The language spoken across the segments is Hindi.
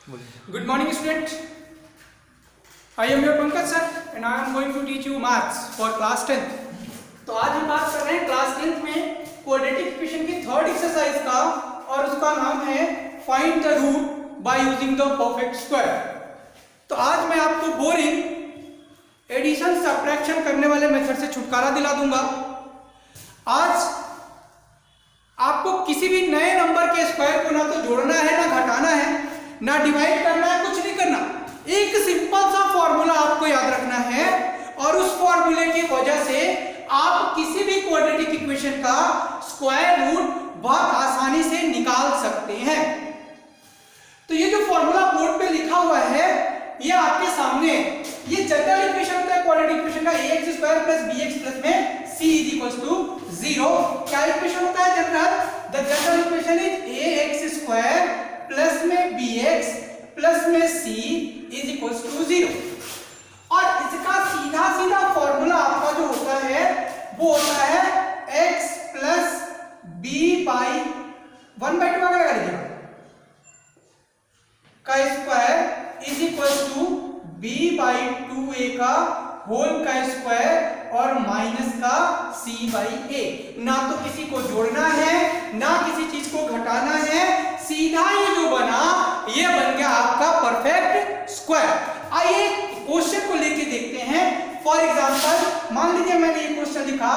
Good morning, student. I am your Pankaj sir, and I am going to teach you maths for class 10th. तो आज हम बात कर रहे हैं क्लास 10th में क्वाड्रेटिक इक्वेशन की थर्ड एक्सरसाइज का, और उसका नाम है find the root by using the perfect square. तो आज मैं आपको बोरिंग एडिशन सब्ट्रैक्शन करने वाले मेथड से छुटकारा दिला दूंगा. आज आपको किसी भी नए नंबर के स्क्वायर को ना तो जोड़ना है, ना घटाना है, ना डिवाइड करना है, कुछ नहीं करना. एक सिंपल सा फॉर्मूला आपको याद रखना है, और उस फॉर्मूले की वजह से आप किसी भी क्वाड्रेटिक इक्वेशन का स्क्वायर रूट बहुत आसानी से निकाल सकते हैं. तो ये जो फॉर्मूला बोर्ड पे लिखा हुआ है, ये आपके सामने, ये जनरल इक्वेशन होता है क्वाड्रेटिक इक्वेशन का, ax square plus bx plus में c इज इक्वल्स टू 0. क्या इक्वेशन होता है general? The general equation is ax square plus में bx प्लस में c इज इक्वल्स टू 0. और इसका सीधा सीधा फॉर्मूला आपका जो होता है वो होता है x प्लस b बाई 1/2 का क्या लीजिएगा का square is equals to b by 2a का होल का स्क्वायर और माइनस का c बाई a. ना तो किसी को जोड़ना है, ना किसी चीज को घटाना है, सीधा ये जो बना ये बन गया आपका परफेक्ट स्क्वायर. आइए क्वेश्चन को लेके देखते हैं. फॉर एग्जांपल मान लीजिए मैंने ये क्वेश्चन लिखा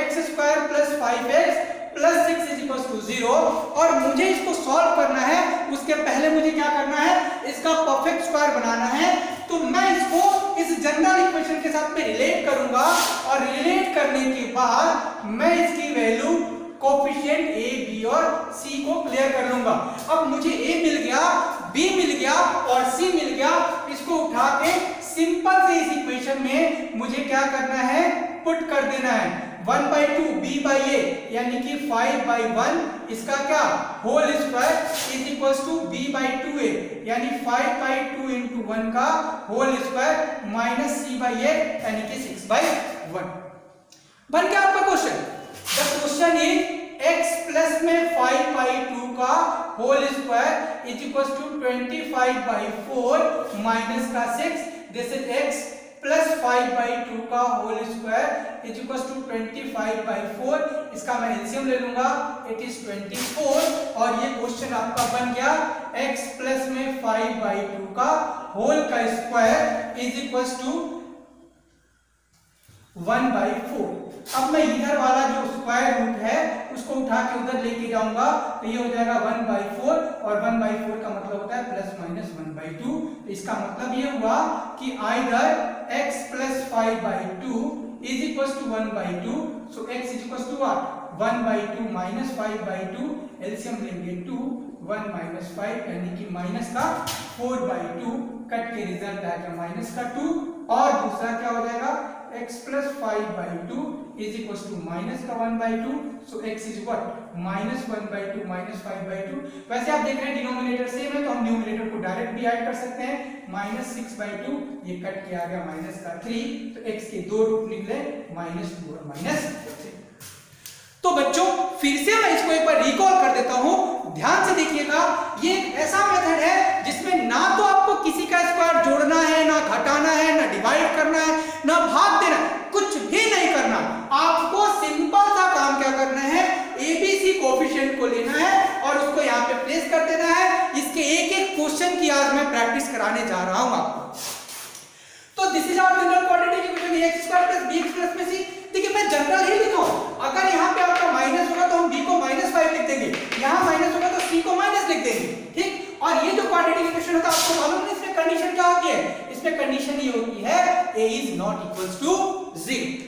x square plus 5x plus 6 is equal to 0, और मुझे इसको सॉल्व करना है. उसके पहले मुझे क्या करना है, इसका परफेक्ट स्क्वायर बनाना है. तो मैं इसको इस जनरल इक्वेशन के साथ में रिलेट करूंगा, और रिलेट करने के बाद मैं इसकी वैल्यू कोफिशिएंट a, b और c को क्लियर कर लूंगा. अब मुझे a मिल गया, b मिल गया और c मिल गया. इसको उठा के सिंपल से इस इक्वेशन में मुझे क्या करना है, पुट कर देना है. 1/2 b बाई a यानी कि 5/1, इसका क्या whole square is equals to b by 2a यानी 5/2 इंटू 1 का whole square minus c by a यानी कि 6/1. बन गया आपका question. The question is x plus में 5/2 का whole square is equals to 25/4 minus का 6. दिस इज x प्लस 5/2 का whole square is equals to 25/4. इसका मैं एलसीएम ले लूंगा, इट इज 24. और ये क्वेश्चन आपका बन गया x प्लस में 5/2 का होल का स्क्वायर इज इक्वल्स टू 1/4. अब मैं इधर वाला जो स्क्वायर रूट है उसको उठा के उधर लेके जाऊंगा, तो ये हो जाएगा 1/4, और 1/4 का मतलब होता है प्लस माइनस 1/2. तो इसका मतलब ये हुआ कि either x plus 5/2 is equals to 1/2. So x is equals to what, 1/2 minus 5/2. LCM लेंगे 2, 1 माइनस 5 यानी कि माइनस का 4/2. कट के रिजल्ट आएगा माइनस का 2. और दूसरा क्या हो जाएगा, x plus 5/2 is equals to minus का 1/2. So x is what, minus 1/2 minus 5/2. वैसे आप देख रहे हैं डिनोमिनेटर सेम है, तो हम न्यूमरेटर को डायरेक्ट भी ऐड कर सकते हैं. माइनस 6/2, ये कट के आ गया माइनस का 3. तो x के दो रूट निकले, माइनस 2 और माइनस 3. तो बच्चों फिर से मैं इसको एक बार रिकॉल कर देता हूं, ध्यान से देखिएगा. ये एक ऐसा मेथड है जिसमें ना तो आपको किसी का स्क्वायर जोड़ना है, ना घटाना है, ना डिवाइड करना है, ना भाग देना है, कुछ भी नहीं करना. आपको सिंपल सा काम क्या करना है, एबीसी कोफिशिएंट को लेना है और उसको यहाँ पे प्लेस कर देना है. इसके एक एक क्वेश्चन की आज मैं प्रैक्टिस कराने जा रहा हूं आपको. तो this is our general quadratic equation x square plus bx plus में c. देखिए मैं जनरल ही लिखा हूं. अगर यहाँ पे आपका माइनस होगा तो हम b को -5 लिख देंगे, यहाँ माइनस होगा तो c को माइनस लिख देंगे. ठीक. और ये जो क्वाड्रेटिक इक्वेशन होता है आपको मालूम है इसमें कंडीशन क्या होती है, इसमें कंडीशन ये होती है a is not equals to 0.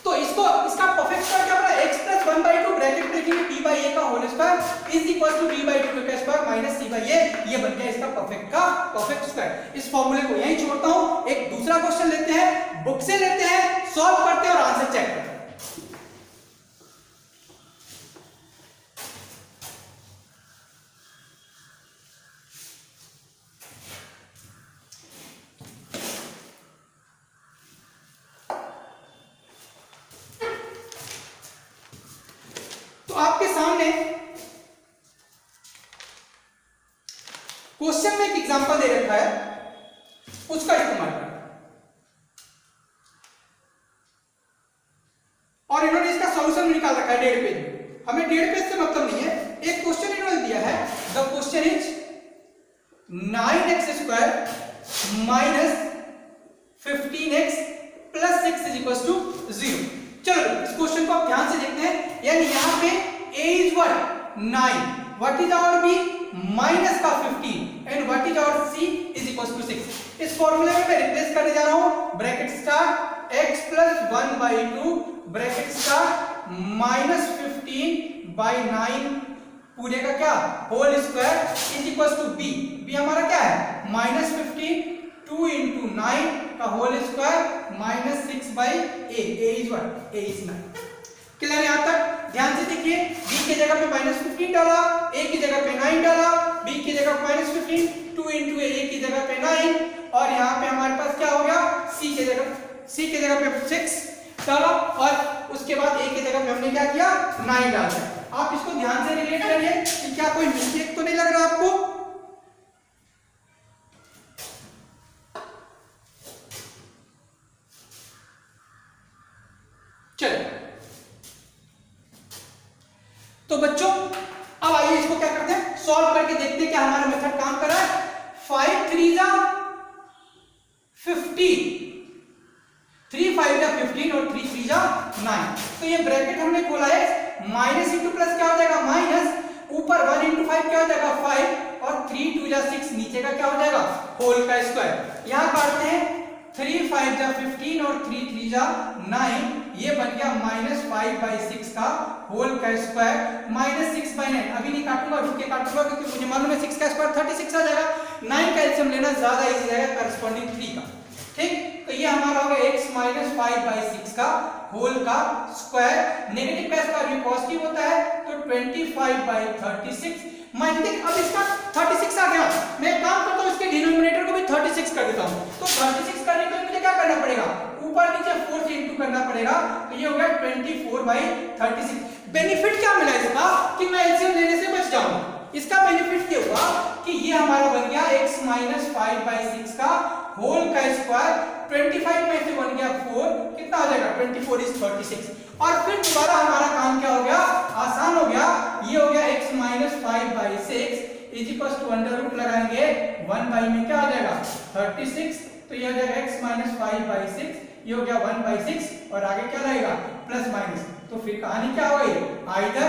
तो इसको इसका परफेक्ट स्क्वायर क्या बना, x plus 1/2 bracket breaking b by a का whole square is equal to b by 2 का square minus c by a. ये बन गया इसका परफेक्ट स्क्वायर. इस फॉर्मूले को यहीं छोड़ता हूं. एक दूसरा क्वेश्चन लेते हैं, बुक से लेते हैं, सॉल्व करते हैं और आंसर चेक करते हैं. तो आपके सामने क्वेश्चन में एक एग्जांपल दे रखा है, उसका इस्तेमाल करें। और इन्होंने इसका सॉल्यूशन निकाल रखा है 1.5 पेज में। हमें 1.5 पेज से मतलब नहीं है, एक क्वेश्चन इन्होंने दिया है, the question is 9x square minus 15x plus 6 is equal to 0। चलो इस क्वेश्चन को आप ध्यान से देखते हैं, यानी यहाँ पे a is what 9, what is our b minus का 15 and what is our c is equal to 6। इस फॉर्मूले में मैं रिप्लेस करने जा रहा हूं, bracket start x plus 1/2 bracket start minus 15/9 पूरे का क्या whole square is equal to b। b हमारा क्या है माइनस 15, 2 into 9 का whole square minus 6/a, a is what? a is 9। Clear है यहाँ तक? ध्यान से देखिए, b की जगह पे माइनस 15 डाला, a की जगह पे 9 डाला, b की जगह माइनस 15, 2 into a की जगह पे 9, और यहाँ पे हमारे पास क्या हो गया c की जगह पे 6 डाला, और उसके बाद a की जगह पे हमने क्या किया 9 डाला। आप इसको ध्यान से रिलेट करिए कि क्या कोई मिस्टेक तो नहीं लग रहा आपको। चलिए तो बच्चों अब आइए इसको क्या करते हैं सॉल्व करके देखते हैं क्या हमारा मेथड काम कर रहा है। 5 3 जा 15, 3 5 जा 15 और 3 3 जा 9। तो ये ब्रैकेट हमने खोला है, माइनस इंटू प्लस क्या हो जाएगा माइनस, ऊपर 1 इंटू 5 क्या हो जाएगा 5, और 3 2 जा 6 नीचे का क्या हो जाएगा होल का स्क्वायर। यहां काटते हैं, 3 5 जा 15 और 3 3 जा 9, ये बन गया माइनस 5/6 का होल का स्क्वायर माइनस 6/9। अभी नहीं काटूंगा, रुक के काटूंगा क्योंकि मुझे मालूम है 6 का स्क्वायर 36 आ जाएगा, 9 का एलसीएम लेना ज्यादा इजी रहेगा करस्पॉन्डिंग 3 का। ठीक, तो ये हमारा हो गया x माइनस 5/6 का होल का स्क्वायर। नेगेटिव का स्क्वायर भी पॉजिटिव होता है, तो 25/36 माइनस, अब इसका 36 आ गया, मैं काम करता हूं इसके डिनोमिनेटर को भी 36 कर देता हूं। तो 36 करने के लिए मुझे क्या करना पड़ेगा, ऊपर नीचे 4 से इंटू करना पड़ेगा, तो ये हो गया 24/36। बेनिफिट क्या मिला इसका कि मैं एलसीएम लेने से बच जाऊंगा। इसका बेनिफिट ये हुआ कि ये हमारा बन गया x माइनस 5/6 का होल का स्क्वायर, 25 में से बन गया 4, कितना हो जाएगा 24 is 36। और फिर दोबारा हमारा काम क्या हो गया, आसान हो गया, ये हो गया x minus 5/6 is equal to under root लगाएंगे 1 में क्या हो जाएगा 36, तो ये हो जाएगा x माइनस 5/6, ये हो गया 1/6, और आगे क्या रहेगा प्लस माइनस। तो फिर कहानी क्या हो गई, either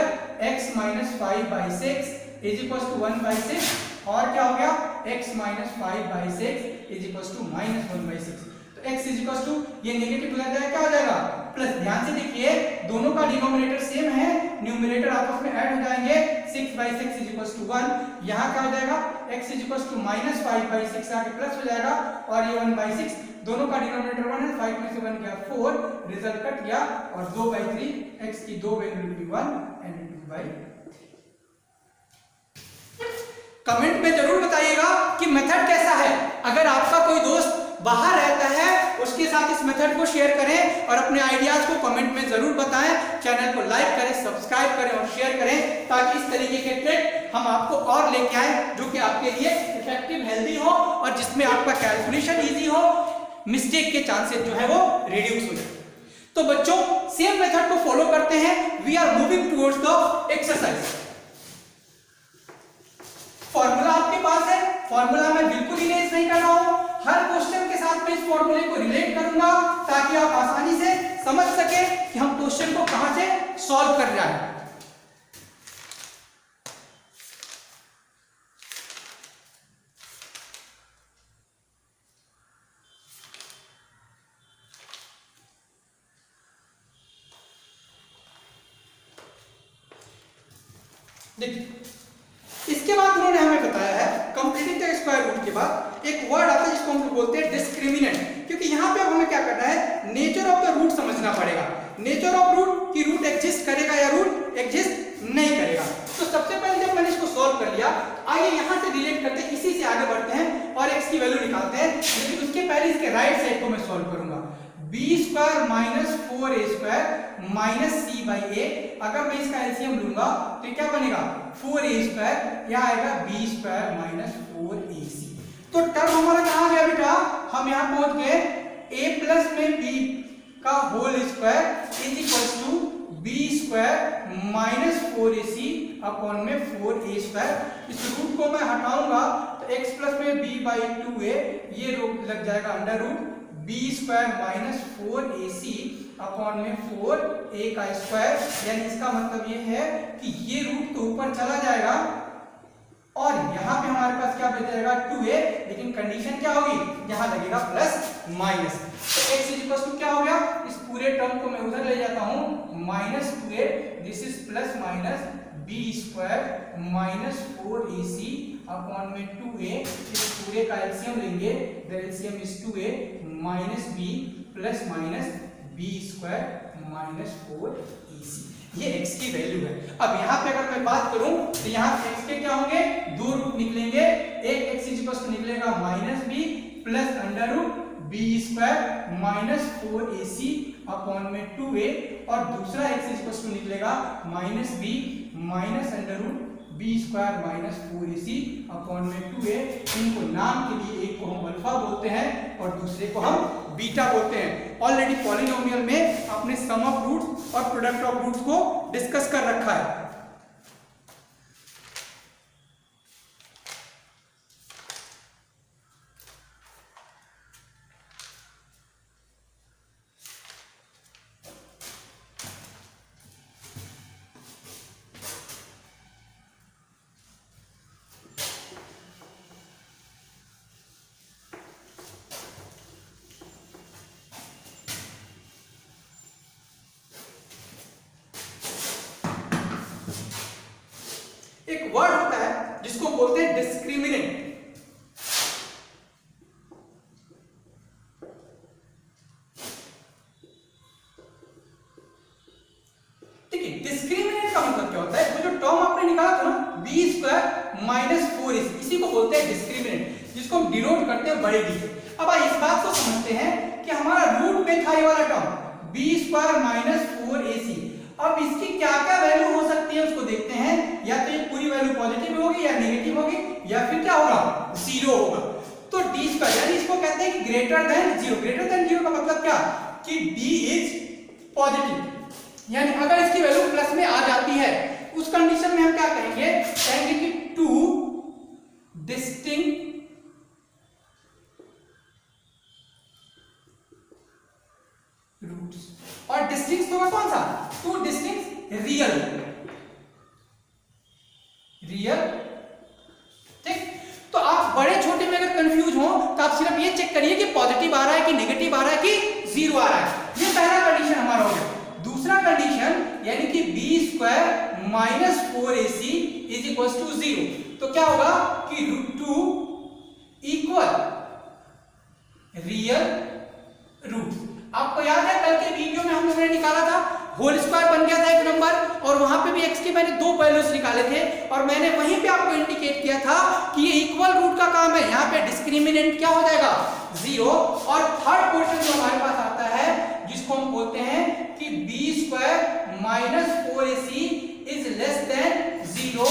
x minus 5/6 is equal to 1/6, और क्या हो गया x minus 5/6 is equal to minus 1/6। तो x इज इक्वल टू ये नेगेटिव उधर जाएगा क्या हो जाएगा प्लस। ध्यान से देखिए दोनों का डिनोमिनेटर सेम है, न्यूमरेटर आपस में ऐड हो जाएंगे, 6/6 इज इक्वल टू 1, यहाँ क्या हो जाएगा x is equal to minus 5/6 आके प्लस हो जाएगा, और ये 1/6, दोनों का डिनोमिनेटर 1 है, 5 में से 1 गया 4, रिजल्ट कट गया, और 2/3, x की 2 value will be 1 and 2/3। Comment में जरूर बताइएगा कि मेथड कैसा है। अगर आपका कोई दोस्त बाहर रहता है उसके साथ इस मेथड को शेयर करें, और अपने आइडियाज को कमेंट में जरूर बताएं। चैनल को लाइक करें, सब्सक्राइब करें और शेयर करें, ताकि इस तरीके के ट्रिक हम आपको और लेके आए जो कि आपके लिए इफेक्टिव, हेल्दी हो, और जिसमें आपका कैलकुलेशन इजी हो, मिस्टेक के चांसेस जो है वो रिड्यूस हो जाए। तो बच्चों सेम मेथड को फॉलो करते हैं, we are moving towards the exercise. Formula आपके पास है, फॉर्मूला में बिल्कुल इरेज नहीं कर रहा हूं, हर क्वेश्चन के साथ मैं इस फॉर्मूले को रिलेट करूंगा, ताकि आप आसानी से समझ सके कि हम क्वेश्चन को कहां से सॉल्व कर रहे हैं। देखिए इसके बाद उन्होंने हमें बताया है कंप्लीटिंग द स्क्वायर रूट के बाद एक वर्ड आता है जिसको हम लोग बोलते हैं डिस्क्रिमिनेंट, क्योंकि यहाँ पे अब हमें क्या करना है, नेचर ऑफ द रूट समझना पड़ेगा। नेचर ऑफ रूट की रूट एग्जिस्ट करेगा या रूट एग्जिस्ट नहीं करेगा। तो सबसे पहले जब मैंने इसको सॉल्व कर लिया, आइए यहाँ से रिलेट करते हैं, इसी से आगे बढ़ते हैं और x की वैल्यू निकालते हैं, लेकिन उसके पहले इसके राइट साइड को मैं सॉल्व करूंगा। B square minus 4a square minus c by a. अगर मैं इसका एलसीएम लूंगा तो क्या बनेगा 4a स्क्वायर, यह आएगा बी स्क्वायर माइनस 4ac। तो टर्म हमारा कहां गया बेटा, हम यहां पहुंच गए a प्लस में b का whole square is equal to B square minus 4ac upon में 4a स्क्वायर। इस रूट को मैं हटाऊंगा तो x प्लस में b बाई 2a, ये रूट लग जाएगा under root B square minus 4ac upon में 4a का स्क्वायर। यानी इसका मतलब ये है कि ये रूट तो ऊपर चला जाएगा और यहाँ पे हमारे पास क्या बच जाएगा 2a, लेकिन कंडीशन क्या होगी, यहाँ लगेगा प्लस माइनस। तो x इज इक्वल टू क्या हो गया, इस पूरे टर्म को मैं उधर ले जाता हूँ minus 2a, this is plus minus B square minus 4ac upon में 2a। इस पूरे का एलसीएम लेंगे, the LCM is 2a minus b plus minus B square minus 4ac। ये x की वैल्यू है। अब यहाँ पे अगर मैं बात करूं तो यहाँ x के क्या होंगे, दो रूट निकलेंगे। एक x इज इक्वल टू निकलेगा minus b plus under root B square minus 4ac upon में 2a, और दूसरा x इज इक्वल टू निकलेगा minus b minus under root B square minus 4ac upon में 2a। इनको नाम के लिए एक को हम अल्फा बोलते हैं और दूसरे को हम बीटा बोलते हैं। ऑलरेडी पॉलिनोमियल में अपने सम ऑफ रूट्स और प्रोडक्ट ऑफ रूट्स को डिस्कस कर रखा है। एक वर्ड होता है जिसको बोलते हैं डिस्क्रिमिनेंट। ठीक है, डिस्क्रिमिनेंट का मतलब क्या होता है, वो जो टर्म आपने निकाला था ना बी स्क्वायर माइनस 4ac, इसी को बोलते हैं डिस्क्रिमिनेंट, जिसको हम डिनोट करते हैं बड़े डी से। अब आइए इस बात को समझते हैं कि हमारा रूट में था ये वाला term B square minus 4ac। अब इसकी क्या क्या वैल्यू हो सकती है उसको देखते हैं। या तो ये पूरी वैल्यू पॉजिटिव होगी या नेगेटिव होगी या फिर क्या होगा, जीरो होगा। तो डी स्क्वायर यानी इसको कहते हैं कि greater than zero. Greater than zero का मतलब क्या, कि डी इज पॉजिटिव, यानी अगर इसकी वैल्यू प्लस में आ जाती है उस कंडीशन में हम क्या कहेंगे, कहेंगे कि टू डिस्टिंक्ट रूट्स। और डिस्टिंक्ट होगा कौन सा, टू डिस्टिंक्ट रियल रियल। ठीक, तो आप बड़े छोटे में अगर कंफ्यूज हो तो आप सिर्फ ये चेक करिए कि पॉजिटिव आ रहा है कि नेगेटिव आ रहा है कि जीरो आ रहा है। ये पहला कंडीशन हमारा हो गया। दूसरा कंडीशन यानी कि B square minus 4ac is equal to zero. तो क्या होगा कि root two equal real root. आपको याद है कल के वीडियो में हम लोगों ने निकाला था होल स्क्वायर बन गया था एक नंबर, और वहां पे भी x के मैंने दो वैल्यूज निकाले थे और मैंने वहीं पे आपको इंडिकेट किया था कि ये इक्वल रूट का काम है। यहाँ पे डिस्क्रिमिनेंट क्या हो जाएगा, जीरो। और थर्ड क्वेश्चन जो हमारे पास आता है जिसको हम बोलते हैं कि B square minus 4ac is less than zero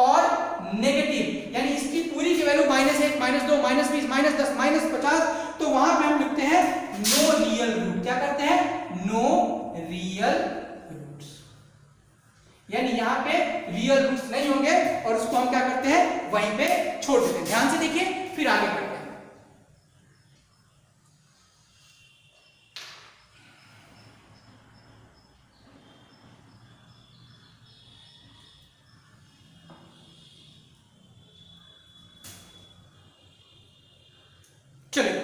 और नेगेटिव, यानी इसकी पूरी की वैल्यू -1 -2 -20 -10 -50। तो वहां पे हम लिखते हैं नो रियल रूट। क्या करते हैं, नो रियल रूट्स, यानी यहां पे रियल रूट्स नहीं होंगे और उसको हम क्या करते हैं, वहीं पे छोड़ देते हैं। ध्यान से देखिए फिर आगे बढ़ते हैं। चलिए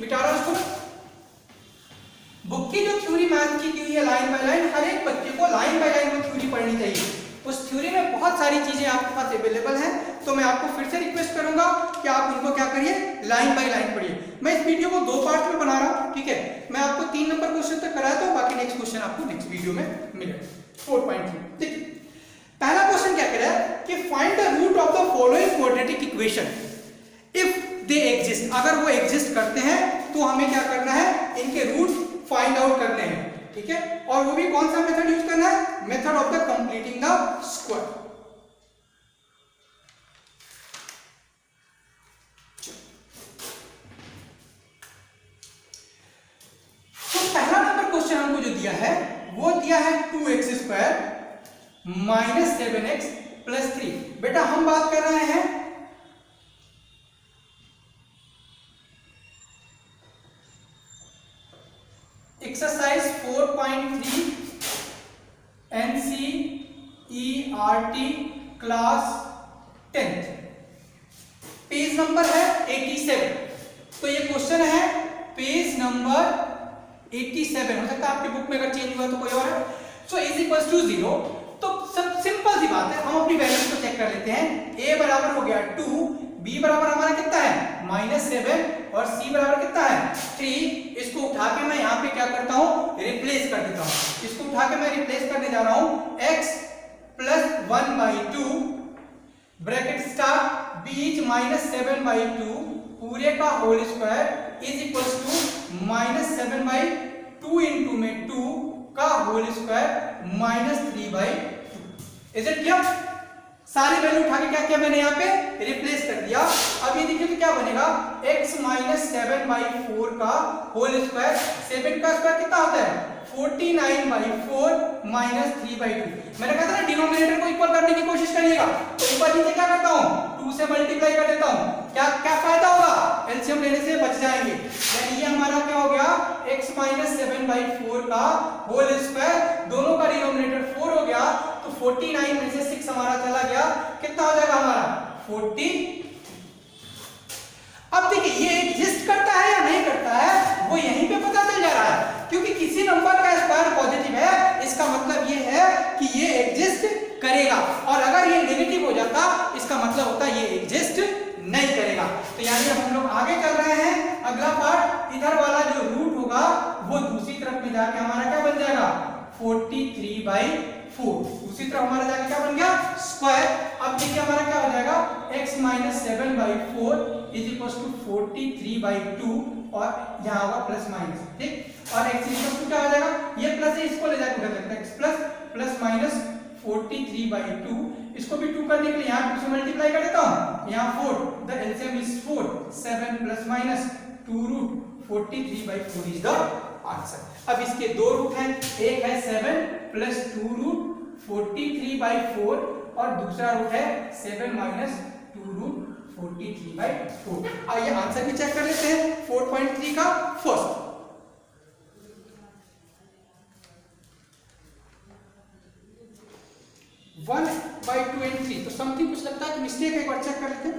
मिटा रहा हूं इसको। बुक की जो थ्योरी मैथ की हुई है लाइन बाय लाइन, हर एक बच्चे को लाइन बाय लाइन में थ्योरी पढ़नी चाहिए। उस थ्योरी में बहुत सारी चीजें आपके पास अवेलेबल हैं, तो मैं आपको फिर से रिक्वेस्ट करूंगा कि आप उनको क्या करिए, लाइन बाय लाइन पढ़िए। मैं इस वीडियो को दो पार्ट में बना रहा हूं, ठीक है। मैं आपको 3 नंबर क्वेश्चन तक कराया था, बाकी नेक्स्ट क्वेश्चन आपको नेक्स्ट वीडियो में मिलेगा 4.3। ठीक है, पहला क्वेश्चन क्या कह रहा है कि find the root of the following quadratic equation if they exist. अगर वो एग्जिस्ट करते हैं तो हमें क्या करना है, इनके रूट फाइंड आउट करने हैं, ठीक है। और वो भी कौन सा मेथड यूज करना है, method of the completing the square. तो पहला नंबर क्वेश्चन हमको जो दिया है वो दिया है 2x² माइनस 7x प्लस 3। बेटा हम बात कर रहे हैं exercise 4.3 NCERT class 10th, page number है 87। तो ये क्वेश्चन है पेज नंबर 87, हो सकता है आपकी बुक में अगर चेंज हुआ तो कोई और है। So is equal to 0। तो सब सिंपल सी बात है, हम अपनी वैल्यूज को चेक कर लेते हैं। a बराबर हो गया 2, b बराबर हमारा कितना है -7 और c बराबर कितना है 3। इसको उठा के मैं यहाँ पे क्या करता हूँ, रिप्लेस कर देता हूँ। इसको उठा के मैं रिप्लेस करने जा रहा हूँ x प्लस 1/2 ब्रैकेट स्टार्ट बीच -7/2 पूरे का whole square is equal to -7/2 into में 2 का whole square -3/2। Is it clear? सारी वैल्यू उठा के क्या किया मैंने यहाँ पे रिप्लेस कर दिया। अब ये देखिए तो क्या बनेगा, x -7/4 का होल स्क्वायर, 7 का स्क्वायर कितना होता है 49/4 -3/2। मैंने कहा था ना डिनोमिनेटर को इक्वल करने की कोशिश करिएगा, तो ऊपर नीचे क्या करता हूँ 2 से मल्टीप्लाई कर देता हूँ। क्या क्या फायदा होगा, एलसीएम लेने से बच जाएंगे। यानी ये हमारा क्या हो गया, x -7/4 का होल स्क्वायर, दोनों का डिनोमिनेटर 4 हो गया, तो 49 में से 6 हमारा चला गया, कितना हो जाएगा हमारा 40। अब देखिए ये एग्जिस्ट करता है या नहीं करता है वो यहीं पे पता चल जा रहा है, क्योंकि किसी नंबर का स्क्वायर पॉजिटिव है इसका मतलब ये है कि ये एग्जिस्ट करेगा, और अगर ये नेगेटिव हो जाता इसका मतलब होता ये एग्जिस्ट नहीं करेगा। तो यानी अब हम लोग आगे चल रहे हैं। अगला पार्ट, इधर वाला जो रूट होगा वो दूसरी तरफ में जाके हमारा क्या बन जाएगा 43/4। दूसरी तरफ हमारा जाके क्या बन गया स्क्वायर। अब देखिए हमारा क्या हो जाएगा x -7/4 इज इक्वल टू 43/2 और यहाँ होगा प्लस माइनस, ठीक। और x इक्वल टू क्या हो जाएगा, ये प्लस है इसको ले जाके उधर लगता है x प्लस माइनस 43/2। इसको भी 2 करने के लिए यहाँ 2 से मल्टीप्लाई कर देता हूँ, यहाँ 4, the LCM is 4, 7 plus minus 2 root 43/4 is the answer. अब इसके दो रूट हैं, एक है 7 प्लस 2 रूट 43/4 और दूसरा रूट है 7 माइनस 2 रूट 43/4। आइए आंसर भी चेक कर लेते हैं 4.3 का फर्स्ट। 1/2 and 3, तो समथिंग कुछ लगता है कि मिस्टेक है, एक बार चेक कर लेते हैं।